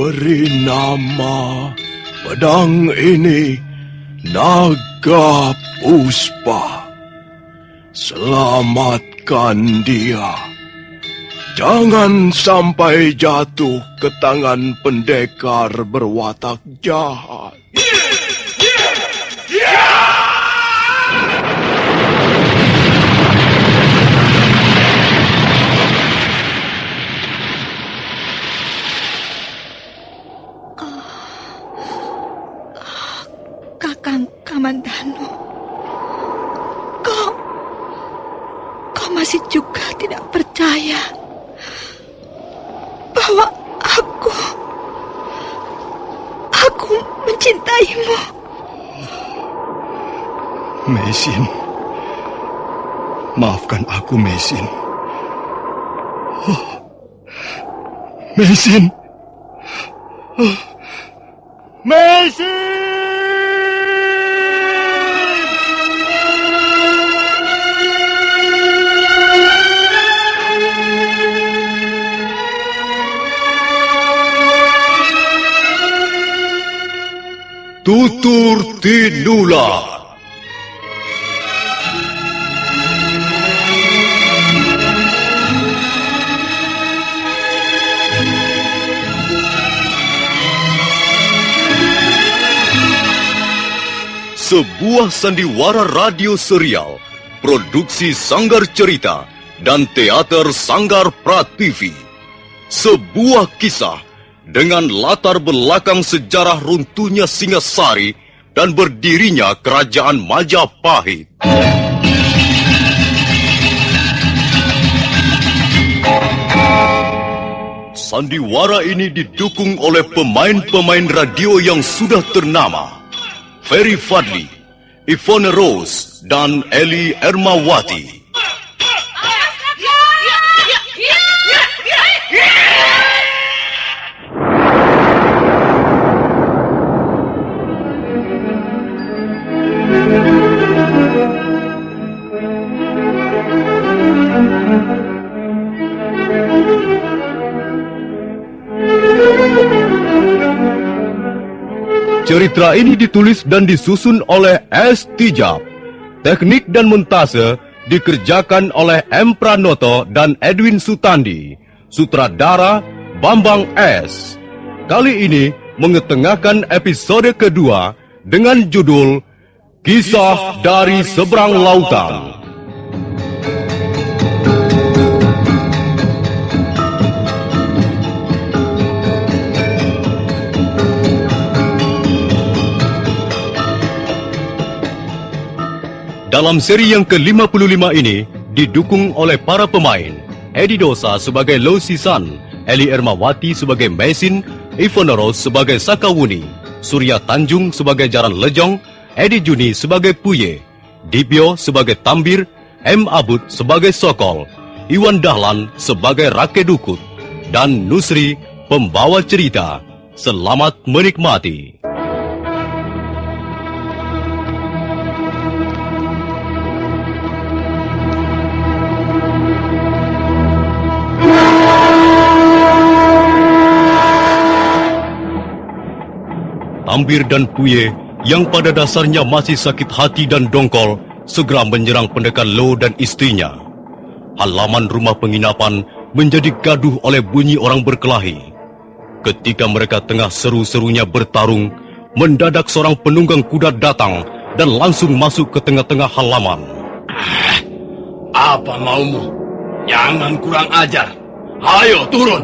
Beri nama pedang ini Naga Puspa. Selamatkan dia. Jangan sampai jatuh ke tangan pendekar berwatak jahat. Kakang Kamandanu, kau masih juga tidak percaya bahwa aku mencintaimu. Meisin, maafkan aku, Meisin. Meisin. Meisin! Tutur Tinular. Sebuah sandiwara radio serial, produksi Sanggar Cerita dan teater Sanggar Prativi. Sebuah kisah dengan latar belakang sejarah runtuhnya Singasari dan berdirinya Kerajaan Majapahit. Sandiwara ini didukung oleh pemain-pemain radio yang sudah ternama. Ferry Fadli, Ivone Rose, dan Eli Ermawati. Cerita ini ditulis dan disusun oleh S. Tijab. Teknik dan montase dikerjakan oleh M. Pranoto dan Edwin Sutandi. Sutradara Bambang S. Kali ini mengetengahkan episode kedua dengan judul Kisah dari Seberang Lautan. Dalam seri yang ke-55 ini didukung oleh para pemain Edi Dosa sebagai Lo Sisan, Eli Ermawati sebagai Meisin, Ivone Rose sebagai Sakawuni, Surya Tanjung sebagai Jaran Lejong, Edi Juni sebagai Puye, Dibyo sebagai Tambir, M. Abud sebagai Sokol, Iwan Dahlan sebagai Rake Dukut, dan Nusri pembawa cerita. Selamat menikmati. Tambir dan Puye yang pada dasarnya masih sakit hati dan dongkol segera menyerang pendekar Lo dan istrinya. Halaman rumah penginapan menjadi gaduh oleh bunyi orang berkelahi. Ketika mereka tengah seru-serunya bertarung, mendadak seorang penunggang kuda datang dan langsung masuk ke tengah-tengah halaman. Apa maumu? Jangan kurang ajar. Ayo turun.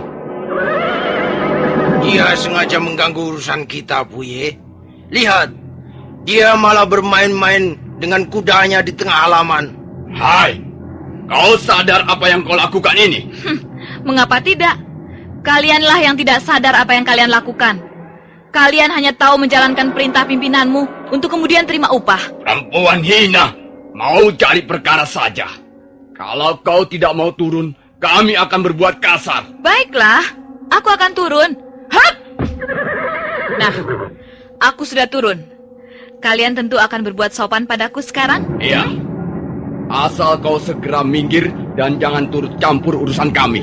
Dia sengaja mengganggu urusan kita, Puye. Lihat, dia malah bermain-main dengan kudanya di tengah halaman. Hai, kau sadar apa yang kau lakukan ini? Mengapa tidak? Kalianlah yang tidak sadar apa yang kalian lakukan. Kalian hanya tahu menjalankan perintah pimpinanmu untuk kemudian terima upah. Perempuan hina, mau cari perkara saja. Kalau kau tidak mau turun, kami akan berbuat kasar. Baiklah, aku akan turun. Hap! Nah, aku sudah turun. Kalian tentu akan berbuat sopan padaku sekarang? Iya. Asal kau segera minggir dan jangan turut campur urusan kami.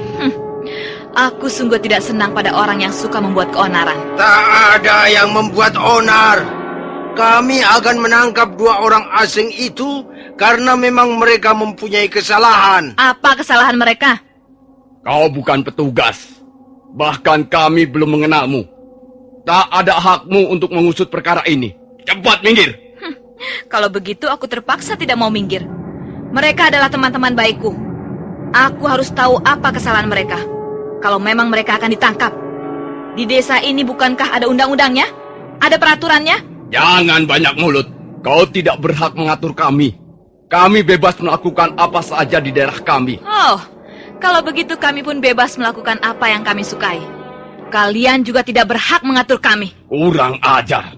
Aku sungguh tidak senang pada orang yang suka membuat keonaran. Tak ada yang membuat onar. Kami akan menangkap 2 orang asing itu karena memang mereka mempunyai kesalahan. Apa kesalahan mereka? Kau bukan petugas. Bahkan kami belum mengenalmu. Tak ada hakmu untuk mengusut perkara ini. Cepat minggir. Kalau begitu aku terpaksa tidak mau minggir. Mereka adalah teman-teman baikku. Aku harus tahu apa kesalahan mereka. Kalau memang mereka akan ditangkap. Di desa ini bukankah ada undang-undangnya? Ada peraturannya? Jangan banyak mulut. Kau tidak berhak mengatur kami. Kami bebas melakukan apa saja di daerah kami. Oh, kalau begitu kami pun bebas melakukan apa yang kami sukai. Kalian juga tidak berhak mengatur kami. Kurang ajar.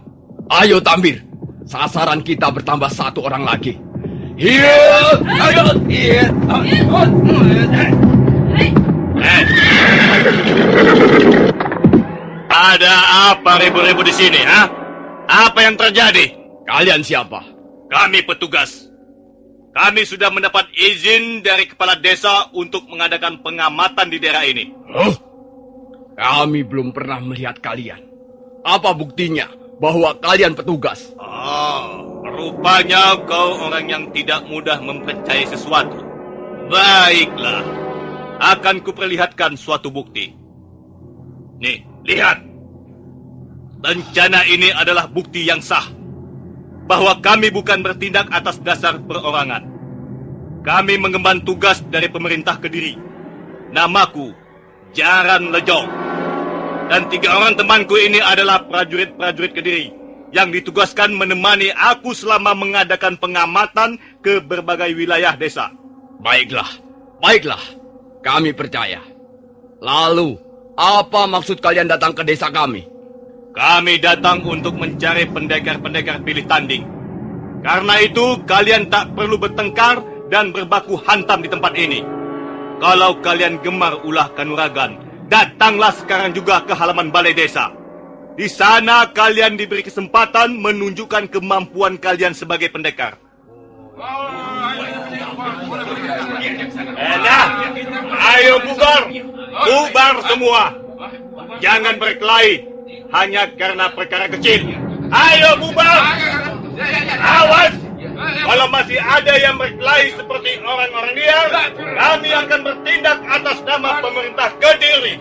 Ayo Tambir. Sasaran kita bertambah 1 orang lagi. Iya, ayo. Iya. Ada apa ribut-ribut di sini, ha? Apa yang terjadi? Kalian siapa? Kami petugas. Kami sudah mendapat izin dari kepala desa untuk mengadakan pengamatan di daerah ini. Oh, kami belum pernah melihat kalian. Apa buktinya bahwa kalian petugas? Rupanya kau orang yang tidak mudah mempercayai sesuatu. Baiklah, akan kuperlihatkan suatu bukti. Nih, lihat. Rencana ini adalah bukti yang sah bahwa kami bukan bertindak atas dasar perorangan. Kami mengemban tugas dari pemerintah Kediri. Namaku Jaran Lejong. Dan 3 orang temanku ini adalah prajurit-prajurit Kediri yang ditugaskan menemani aku selama mengadakan pengamatan ke berbagai wilayah desa. Baiklah, baiklah. Kami percaya. Lalu, apa maksud kalian datang ke desa kami? Kami datang untuk mencari pendekar-pendekar pilih tanding. Karena itu, kalian tak perlu bertengkar dan berbaku hantam di tempat ini. Kalau kalian gemar ulah kanuragan, datanglah sekarang juga ke halaman balai desa. Di sana kalian diberi kesempatan menunjukkan kemampuan kalian sebagai pendekar. Nah, ayo bubar. Bubar semua. Jangan berkelahi hanya karena perkara kecil. Ayo bubar. Awas. Kalau masih ada yang berkelahi seperti orang-orang liar, kami akan bertindak atas nama pemerintah Kediri.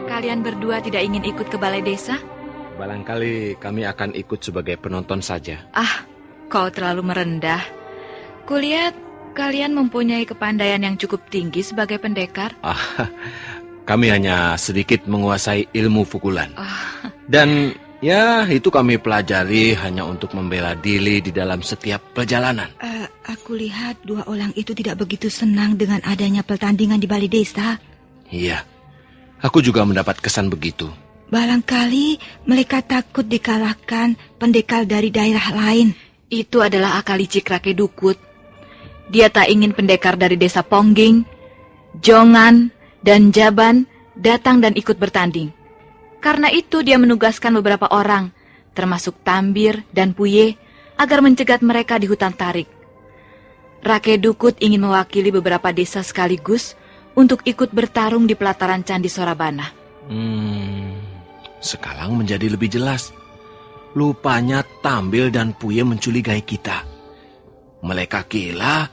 Kalian berdua tidak ingin ikut ke balai desa? Barangkali kami akan ikut sebagai penonton saja. Ah, kau terlalu merendah. Kulihat kalian mempunyai kepandaian yang cukup tinggi sebagai pendekar. Kami hanya sedikit menguasai ilmu pukulan. Dan ya, itu kami pelajari hanya untuk membela diri di dalam setiap perjalanan. Aku lihat 2 orang itu tidak begitu senang dengan adanya pertandingan di balai desa. Iya, aku juga mendapat kesan begitu. Barangkali mereka takut dikalahkan pendekar dari daerah lain. Itu adalah akal licik Rake Dukut. Dia tak ingin pendekar dari desa Pongging, Jongan, dan Jaban datang dan ikut bertanding. Karena itu dia menugaskan beberapa orang, termasuk Tambir dan Puye, agar mencegat mereka di hutan tarik. Rake Dukut ingin mewakili beberapa desa sekaligus untuk ikut bertarung di pelataran Candi Sorabana. Sekarang menjadi lebih jelas. Lupanya Tambil dan Puye mencurigai kita. Mereka kira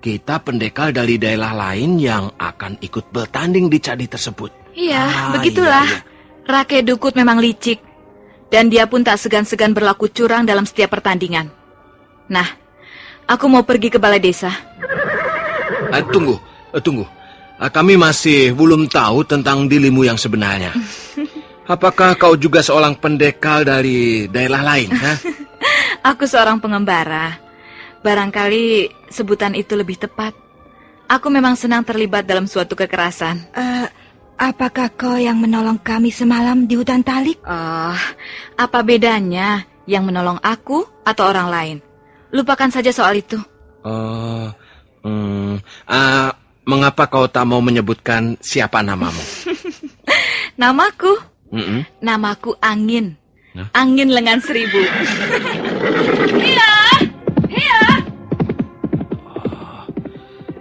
kita pendekar dari daerah lain yang akan ikut bertanding di candi tersebut. Iya, begitulah. Iya. Rake Dukut memang licik. Dan dia pun tak segan-segan berlaku curang dalam setiap pertandingan. Nah, aku mau pergi ke balai desa. Tunggu. Kami masih belum tahu tentang dirimu yang sebenarnya. Apakah kau juga seorang pendekar dari daerah lain? Aku seorang pengembara. Barangkali sebutan itu lebih tepat. Aku memang senang terlibat dalam suatu kekerasan. Apakah kau yang menolong kami semalam di hutan talik? Apa bedanya yang menolong aku atau orang lain? Lupakan saja soal itu. mengapa kau tak mau menyebutkan siapa namamu? Namaku? Mm-mm. Namaku Angin. Hah? Angin lengan 1000. Iya. Iya.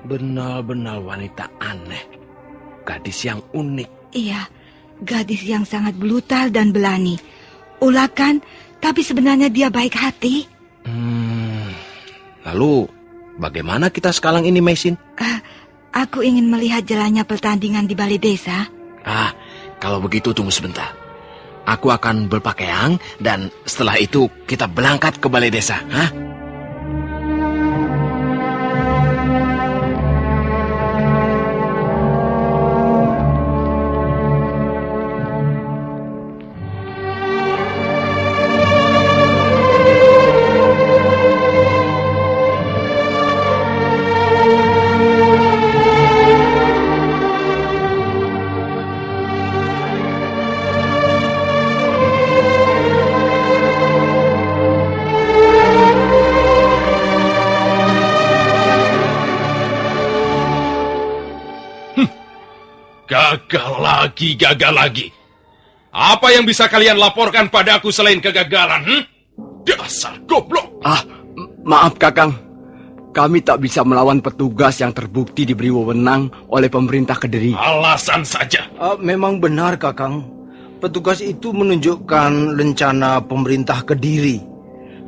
Benar-benar wanita aneh. Gadis yang unik. Iya, gadis yang sangat brutal dan berani. Ulakan, tapi sebenarnya dia baik hati. Lalu, bagaimana kita sekarang ini, Maisin? Aku ingin melihat jalannya pertandingan di balai desa. Kalau begitu tunggu sebentar. Aku akan berpakaian dan setelah itu kita berangkat ke balai desa. Hah? Gagal lagi. Apa yang bisa kalian laporkan padaku selain kegagalan? Dasar goblok. Maaf Kakang. Kami tak bisa melawan petugas yang terbukti diberi wewenang oleh pemerintah Kediri. Alasan saja. Memang benar, Kakang. Petugas itu menunjukkan rencana pemerintah Kediri.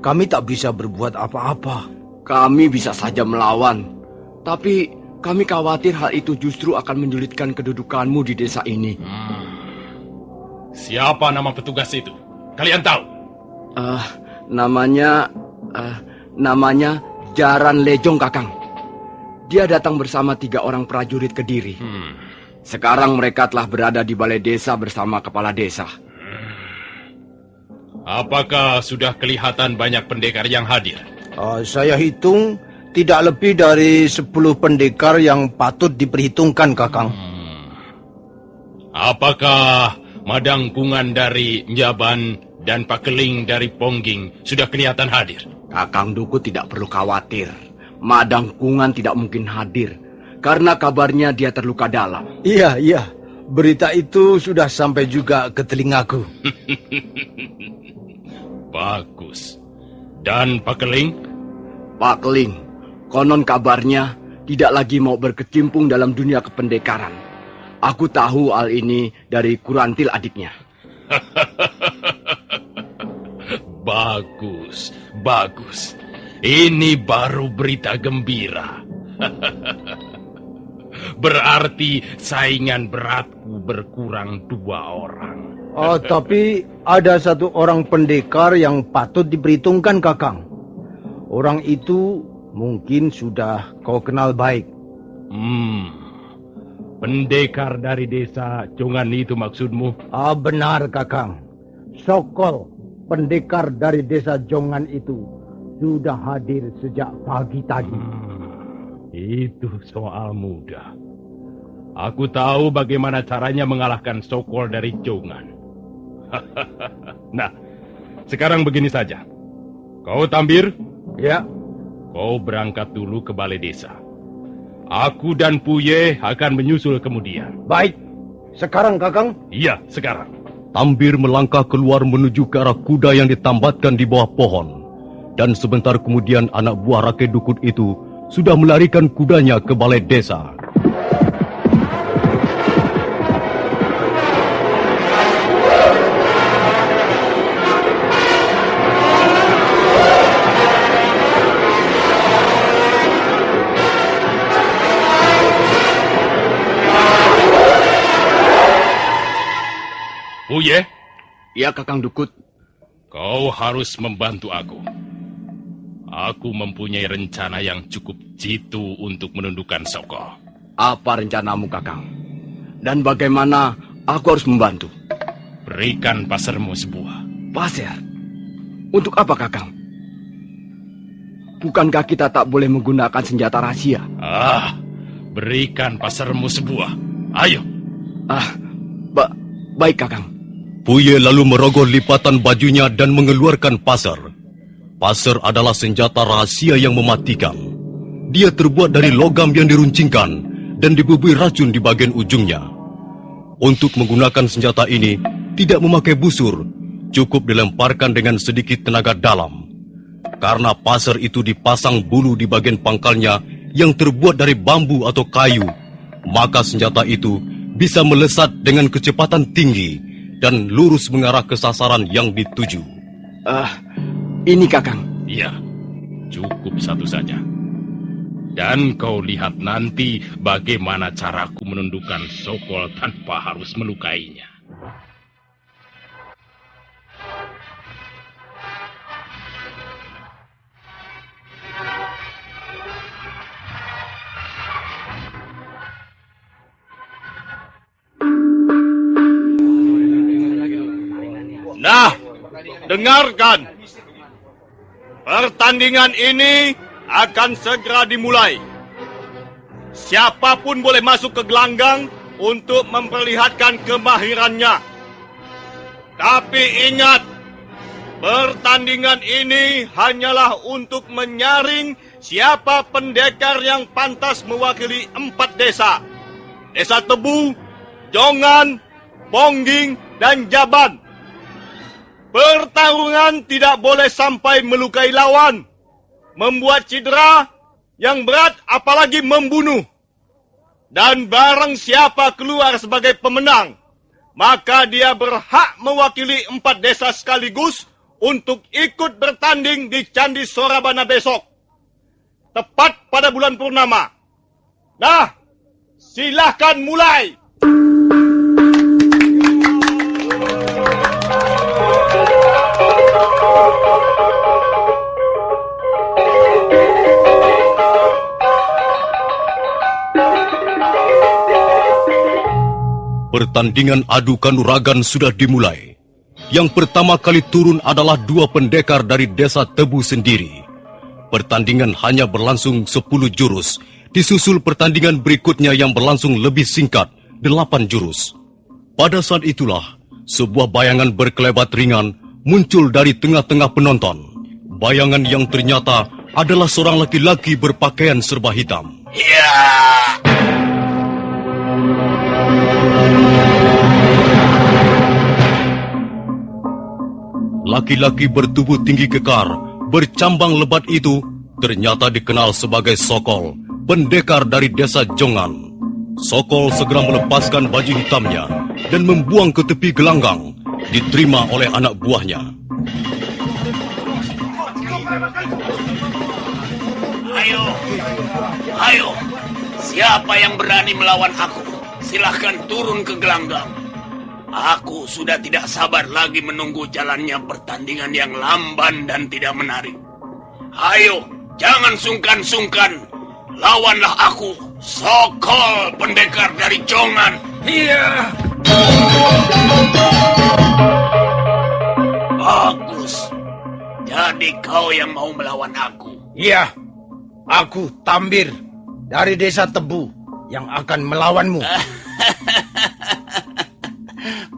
Kami tak bisa berbuat apa-apa. Kami bisa saja melawan. Tapi kami khawatir hal itu justru akan menyulitkan kedudukanmu di desa ini. Siapa nama petugas itu? Kalian tahu? Namanya Jaran Lejong, Kakang. Dia datang bersama 3 orang prajurit Kediri. Sekarang mereka telah berada di balai desa bersama kepala desa. Apakah sudah kelihatan banyak pendekar yang hadir? Saya hitung tidak lebih dari 10 pendekar yang patut diperhitungkan, Kakang. Apakah Madangkungan dari Njaban dan Pakeling dari Pongging sudah kelihatan hadir? Kakang Dukut tidak perlu khawatir. Madangkungan tidak mungkin hadir karena kabarnya dia terluka dalam. Iya. Berita itu sudah sampai juga ke telingaku. Bagus. Dan Pakeling? Pakeling, konon kabarnya tidak lagi mau berkecimpung dalam dunia kependekaran. Aku tahu hal ini dari Kurantil adiknya. Bagus. Ini baru berita gembira. Berarti saingan beratku berkurang 2 orang. Tapi ada 1 orang pendekar yang patut diperhitungkan, Kakang. Orang itu mungkin sudah kau kenal baik. Pendekar dari desa Congan itu maksudmu? Benar, Kakang. Sokol, pendekar dari desa Jongan itu sudah hadir sejak pagi tadi. Itu soal mudah. Aku tahu bagaimana caranya mengalahkan Sokol dari Jongan. Nah, sekarang begini saja. Kau Tambir? Ya. Kau berangkat dulu ke balai desa. Aku dan Puye akan menyusul kemudian. Baik. Sekarang, Kakang? Iya, sekarang. Tambir melangkah keluar menuju ke arah kuda yang ditambatkan di bawah pohon. Dan sebentar kemudian anak buah Rake Dukut itu sudah melarikan kudanya ke balai desa. Puye? Ya, Kakang Dukut. Kau harus membantu aku. Aku mempunyai rencana yang cukup jitu untuk menundukkan Sokol. Apa rencanamu, Kakang? Dan bagaimana aku harus membantu? Berikan pasarmu sebuah. Pasir? Untuk apa, Kakang? Bukankah kita tak boleh menggunakan senjata rahasia? Berikan pasarmu sebuah. Ayo. Baik, Kakang. Puye lalu merogoh lipatan bajunya dan mengeluarkan pasar. Pasar adalah senjata rahasia yang mematikan. Dia terbuat dari logam yang diruncingkan dan dibubui racun di bagian ujungnya. Untuk menggunakan senjata ini, tidak memakai busur, cukup dilemparkan dengan sedikit tenaga dalam. Karena pasir itu dipasang bulu di bagian pangkalnya yang terbuat dari bambu atau kayu, maka senjata itu bisa melesat dengan kecepatan tinggi dan lurus mengarah ke sasaran yang dituju. Ini Kakang. Iya, cukup satu saja. Dan kau lihat nanti bagaimana caraku menundukkan Sokol tanpa harus melukainya. Nah, dengarkan. Pertandingan ini akan segera dimulai. Siapapun boleh masuk ke gelanggang untuk memperlihatkan kemahirannya. Tapi ingat, pertandingan ini hanyalah untuk menyaring siapa pendekar yang pantas mewakili 4 desa. Desa Tebu, Jongan, Pongging, dan Jaban. Pertarungan tidak boleh sampai melukai lawan, membuat cedera yang berat, apalagi membunuh. Dan barang siapa keluar sebagai pemenang, maka dia berhak mewakili 4 desa sekaligus untuk ikut bertanding di Candi Sorabana besok, tepat pada bulan purnama. Nah, silahkan mulai. Pertandingan adu kanuragan sudah dimulai. Yang pertama kali turun adalah 2 pendekar dari desa Tebu sendiri. Pertandingan hanya berlangsung 10 jurus, disusul pertandingan berikutnya yang berlangsung lebih singkat, 8 jurus. Pada saat itulah, sebuah bayangan berkelebat ringan muncul dari tengah-tengah penonton. Bayangan yang ternyata adalah seorang laki-laki berpakaian serba hitam. Laki-laki bertubuh tinggi kekar, bercambang lebat itu ternyata dikenal sebagai Sokol, pendekar dari desa Jongan. Sokol segera melepaskan baju hitamnya dan membuang ke tepi gelanggang, diterima oleh anak buahnya. Ayo, siapa yang berani melawan aku? Silahkan turun ke gelanggang. Aku sudah tidak sabar lagi menunggu jalannya pertandingan yang lamban dan tidak menarik. Ayo, jangan sungkan-sungkan. Lawanlah aku, Sokol, pendekar dari Jongan. Iya. Bagus. Jadi kau yang mau melawan aku. Iya, aku Tambir dari desa Tebu yang akan melawanmu.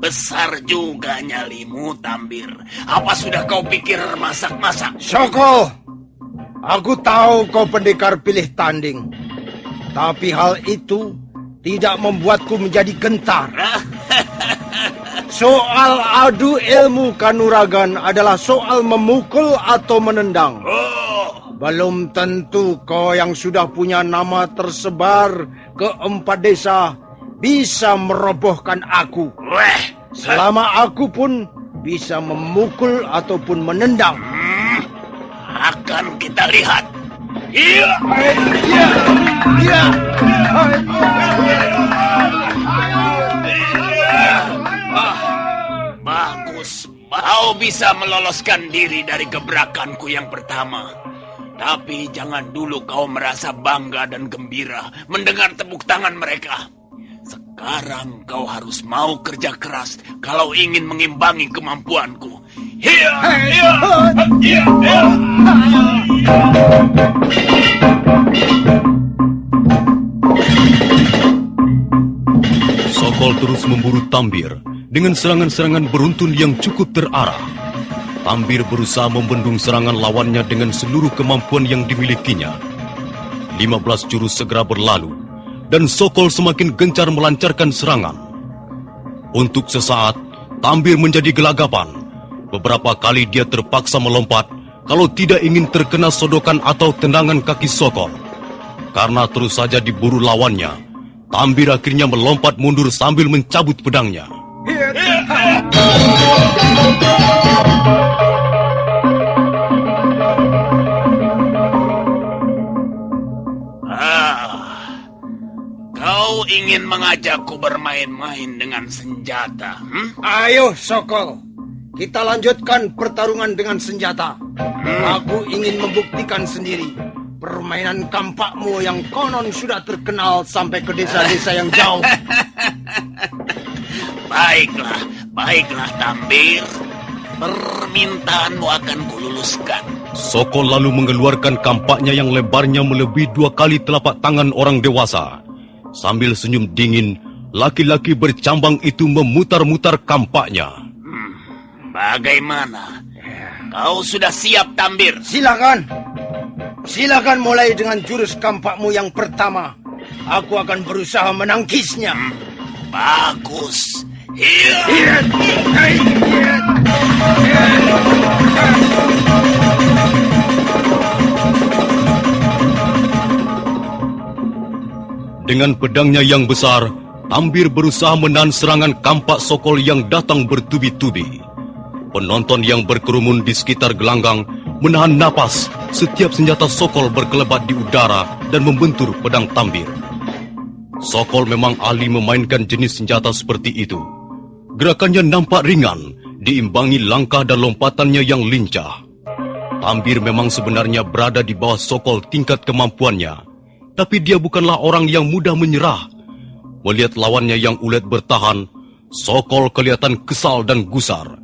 Besar juga nyalimu, Tambir. Apa sudah kau pikir masak-masak? Sokol, aku tahu kau pendekar pilih tanding. Tapi hal itu tidak membuatku menjadi gentar. Soal adu ilmu kanuragan adalah soal memukul atau menendang. Belum tentu kau yang sudah punya nama tersebar ke 4 desa bisa merobohkan aku. Selama aku pun bisa memukul ataupun menendang. Akan kita lihat. Bagus. Kau bisa meloloskan diri dari gebrakanku yang pertama. Tapi jangan dulu kau merasa bangga dan gembira mendengar tepuk tangan mereka. Sekarang kau harus mau kerja keras kalau ingin mengimbangi kemampuanku. Sokol terus memburu Tambir dengan serangan-serangan beruntun yang cukup terarah. Tambir berusaha membendung serangan lawannya dengan seluruh kemampuan yang dimilikinya. 15 jurus segera berlalu, dan Sokol semakin gencar melancarkan serangan. Untuk sesaat, Tambir menjadi gelagapan. Beberapa kali dia terpaksa melompat kalau tidak ingin terkena sodokan atau tendangan kaki Sokol. Karena terus saja diburu lawannya, Tambir akhirnya melompat mundur sambil mencabut pedangnya. Kau ingin mengajakku bermain-main dengan senjata? Ayo, Sokol. Kita lanjutkan pertarungan dengan senjata. Aku ingin membuktikan sendiri permainan kampakmu yang konon sudah terkenal sampai ke desa-desa yang jauh. Baiklah Tambir. Permintaanmu akan kululuskan. Sokol lalu mengeluarkan kampaknya yang lebarnya melebihi 2 kali telapak tangan orang dewasa. Sambil senyum dingin, laki-laki bercambang itu memutar-mutar kampaknya. Bagaimana? Kau sudah siap, Tambir? Silakan. Silakan mulai dengan jurus kampakmu yang pertama. Aku akan berusaha menangkisnya. Bagus. Dengan pedangnya yang besar, Tambir berusaha menahan serangan kampak Sokol yang datang bertubi-tubi. Penonton yang berkerumun di sekitar gelanggang menahan napas setiap senjata Sokol berkelebat di udara dan membentur pedang Tambir. Sokol memang ahli memainkan jenis senjata seperti itu. Gerakannya nampak ringan, diimbangi langkah dan lompatannya yang lincah. Tambir memang sebenarnya berada di bawah Sokol tingkat kemampuannya. Tapi dia bukanlah orang yang mudah menyerah. Melihat lawannya yang ulet bertahan, Sokol kelihatan kesal dan gusar.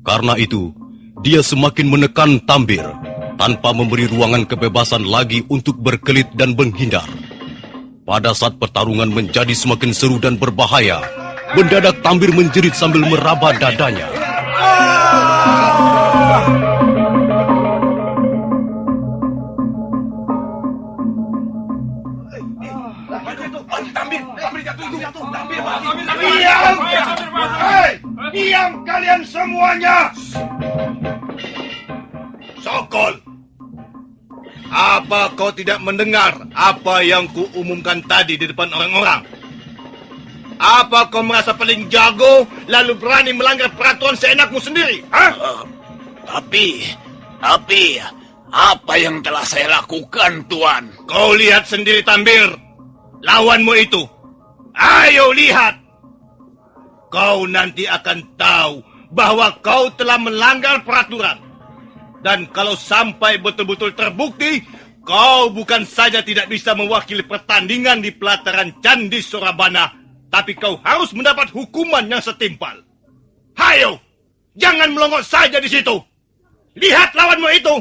Karena itu, dia semakin menekan Tambir, tanpa memberi ruangan kebebasan lagi untuk berkelit dan menghindar. Pada saat pertarungan menjadi semakin seru dan berbahaya, mendadak Tambir menjerit sambil meraba dadanya. Diam kalian semuanya! Sokol, apa kau tidak mendengar apa yang kuumumkan tadi di depan orang-orang? Apa kau merasa paling jago lalu berani melanggar peraturan seenakmu sendiri? Tapi apa yang telah saya lakukan, Tuan? Kau lihat sendiri, Tambir. Lawanmu itu. Ayo lihat. Kau nanti akan tahu bahwa kau telah melanggar peraturan. Dan kalau sampai betul-betul terbukti, kau bukan saja tidak bisa mewakili pertandingan di pelataran Candi Sorabana, tapi kau harus mendapat hukuman yang setimpal. Hayo, jangan melongo saja di situ. Lihat lawanmu itu.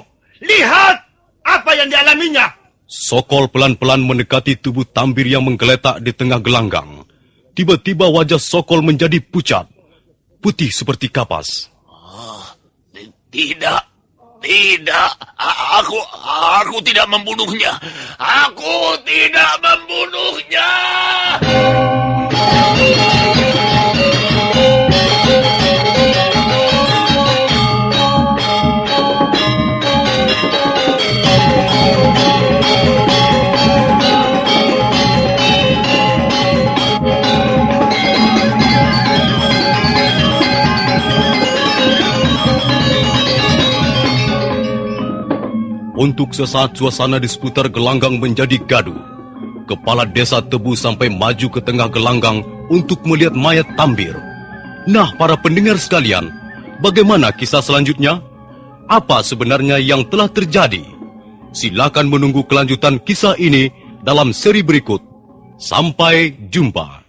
Lihat apa yang dialaminya. Sokol pelan-pelan mendekati tubuh Tambir yang menggeletak di tengah gelanggang. Tiba-tiba wajah Sokol menjadi pucat, putih seperti kapas. Tidak. Aku tidak membunuhnya. Aku tidak membunuhnya. Untuk sesaat suasana di seputar gelanggang menjadi gaduh. Kepala desa Tebu sampai maju ke tengah gelanggang untuk melihat mayat Tambir. Nah, para pendengar sekalian, bagaimana kisah selanjutnya? Apa sebenarnya yang telah terjadi? Silakan menunggu kelanjutan kisah ini dalam seri berikut. Sampai jumpa.